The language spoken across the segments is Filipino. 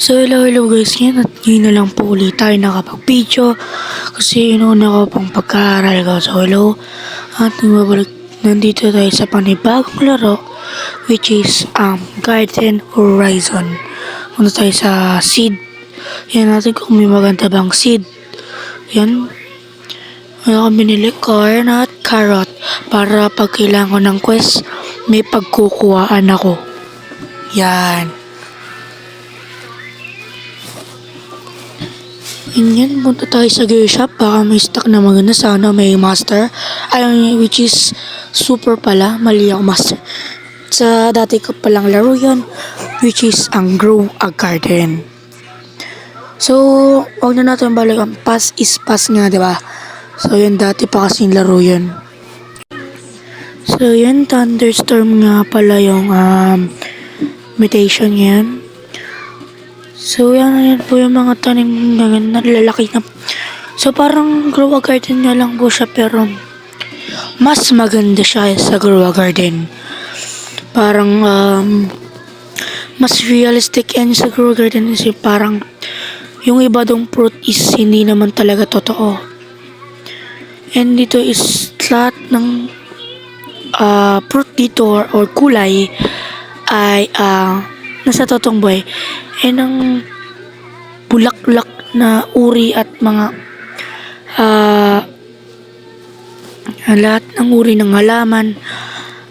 So hello guys, ngayon na lang po ulit tayo nakapag-video kasi inuuna ko pang pagkaaral ko. So hello, at nandito tayo sa panibagong laro which is Garden Horizon. Punta tayo sa seed. Yan natin kung may maganda bang seed. Yan. Ano ako binili? Corn at carrot para pag kailangan ko ng quest may pagkukuhaan ako. Yan. Yan, punta tayo sa gear shop. Baka may stock na maganda. Sana may master. Ay, which is super pala. Mali ako master. Sa dati ko palang laro yan. Which is ang Grow a Garden. So, wag na natin balikan. Pass is pass nga, diba? So, yan dati pa kasing laro yun. So, yan. Thunderstorm nga pala yung mutation yan. So, yan po yung mga tanim na lalaki na. So, parang Grow a Garden nga lang po siya pero mas maganda siya sa Grow a Garden. Parang mas realistic yan sa Grow a Garden kasi parang yung iba dong fruit is hindi naman talaga totoo. And dito is lahat ng fruit dito or kulay ay nasa totoong buhay. Ang bulaklak na uri at mga lahat ng uri ng halaman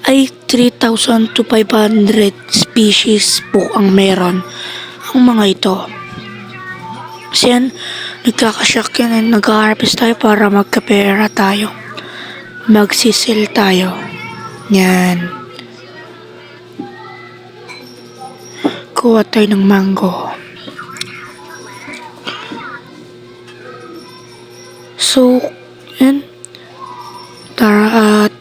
ay 3,000 to 500 species po ang meron ang mga ito. Kasi yan, nagkakasyak yan and nag-harvest tayo para magkapera tayo. Magsisil tayo. Yan. Kuha tayo ng mango. So, yan. Tara at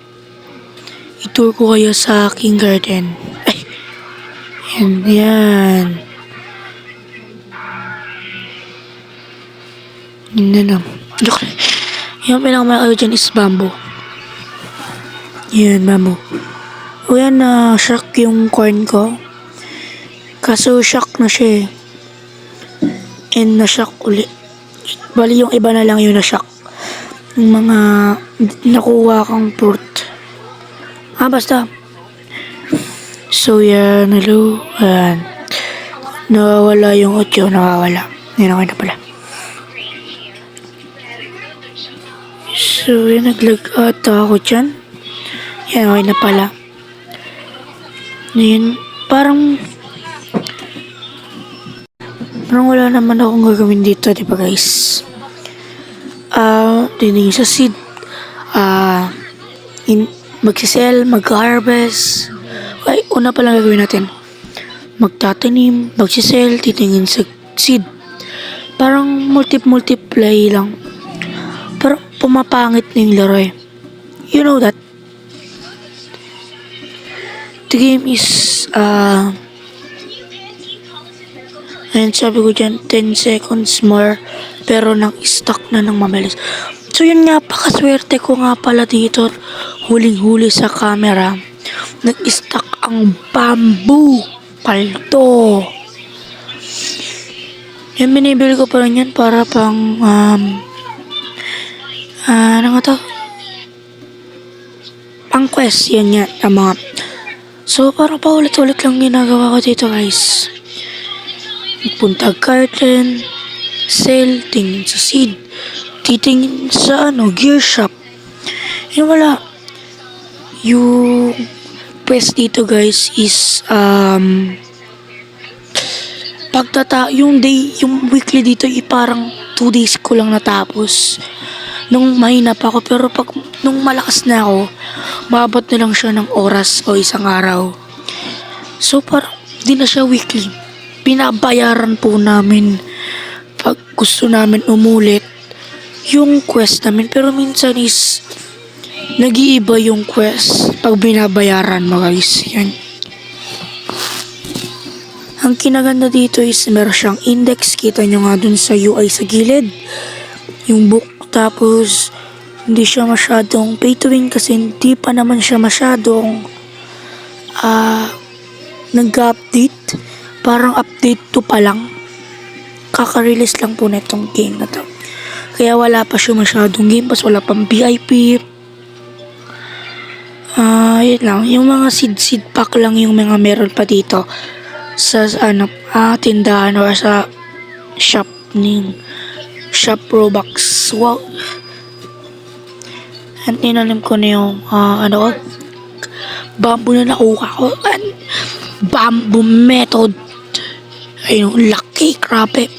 itour ko kayo sa aking garden. Ay, yan. Yan na lang. Yung pinakamalaki dyan is bamboo. Yan, bamboo. O yan, shark yung corn ko. Kaso shock na siya eh. And na-shock ulit. Bali yung iba na lang yung na-shock. Yung mga nakuha kang fruit. Basta. So yan, hello. Ayan. Nawawala yung audio, nawawala. Yan okay na pala. So yan, naglag ata ako dyan. Yan okay na pala. Yan, parang wala naman akong gagawin dito, diba guys? Tinig sa seed. Magsisell, mag-harvest. Okay, una pa lang gagawin natin. Magtatanim, magsisell, titingin sa seed. Parang multiply lang. Pero pumapangit na yung laro eh. You know that? The game is, and sabi ko dyan, 10 seconds more. Pero nang stuck na ng mabilis. So yun nga, pakaswerte ko nga pala dito. Huling-huli sa camera. Nag-stuck ang bamboo. Palto. Yan, binibili ko pa rin yan para pang, ano nga to? Pang quest, yan yan. Mga. So parang paulit-ulit lang ginagawa ko dito guys. Punta garden, sell, tingin sa seed, titingin sa gear shop. Yung wala. Yung quest dito guys is yung weekly dito parang 2 days ko lang natapos. Nung mahina pa ako pero nung malakas na ako, mabot na lang siya ng oras o isang araw. So parang di na siya weekly. Binabayaran po namin pag gusto namin umulit yung quest namin. Pero minsan is nag-iiba yung quest pag binabayaran mo guys. Yan. Ang kinaganda dito is meron siyang index. Kita nyo nga dun sa UI sa gilid. Yung book. Tapos hindi siya masyadong pay to win kasi hindi pa naman siya masyadong nag-update. Parang update 2 pa lang. kaka-release lang po na itong game na to. Kaya wala pa siya masyadong game pass, wala pang VIP. Yun lang. Yung mga seed pack lang yung mga meron pa dito sa tindahan or sa shop Robux. Wow. At tinanim ko na yung bamboo na nakuha ko. Bamboo method. Ayun, laki, grabe.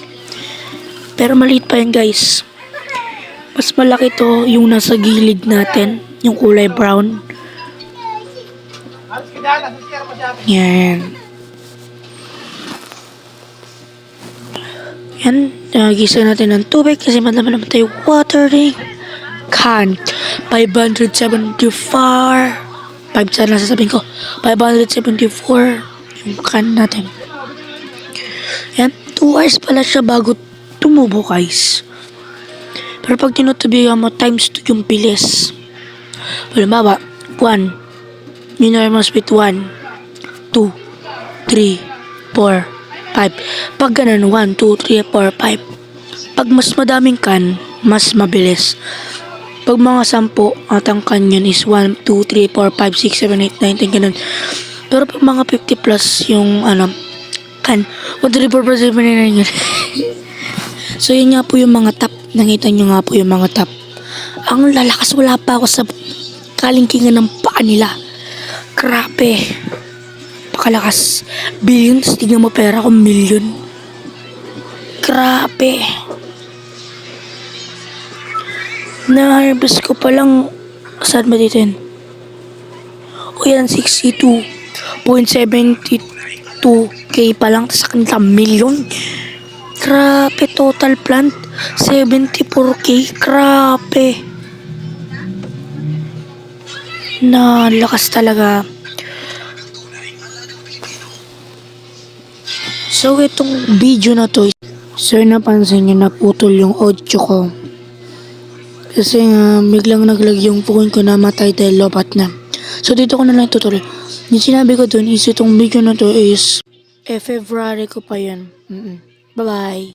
Pero maliit pa yan, guys. Mas malaki to yung nasa gilid natin, yung kulay brown. Yan. Yan, gisa natin ng tubig kasi madami naman tayo watering can. 574. 5 sana sasabihin ko. 574 yung can natin. Yan, 2 hours pala siya bago tumubo, guys. Pero pag tinutubigan mo, times 2 yung bilis. Halimbawa, 1. Yung normal speed 1, 2, 3, 4, 5. Pag ganun, 1, 2, 3, 4, 5. Pag mas madaming can, mas mabilis. Pag mga 10, ang can yun is 1, 2, 3, 4, 5, 6, 7, 8, 9, 10, ganun. Pero pag mga 50 plus yung can, 1, 2, 3, 4, 5, 6, 7, 8, 9, ganun. So yun nga po yung mga top. Nakita nyo nga po yung mga top. Ang lalakas, wala pa ako sa kalingkingan ng paa nila. Grabe. Pakalakas. Billions, tignan mo pera ko, million. Grabe. Na-harvest ko palang, saan ba dito yun? O yan, 62.72k pa lang sa kanila, million. Grabe, total plant 74k. Grabe. Na lakas talaga. So itong video na to, so napansin nyo naputol yung audio ko. Kasi biglang naglag yung phone ko na matay dahil lobat na. So dito ko na lang tutuloy. Yung sinabi ko dun is itong video na to is February ko pa yun. Bye bye.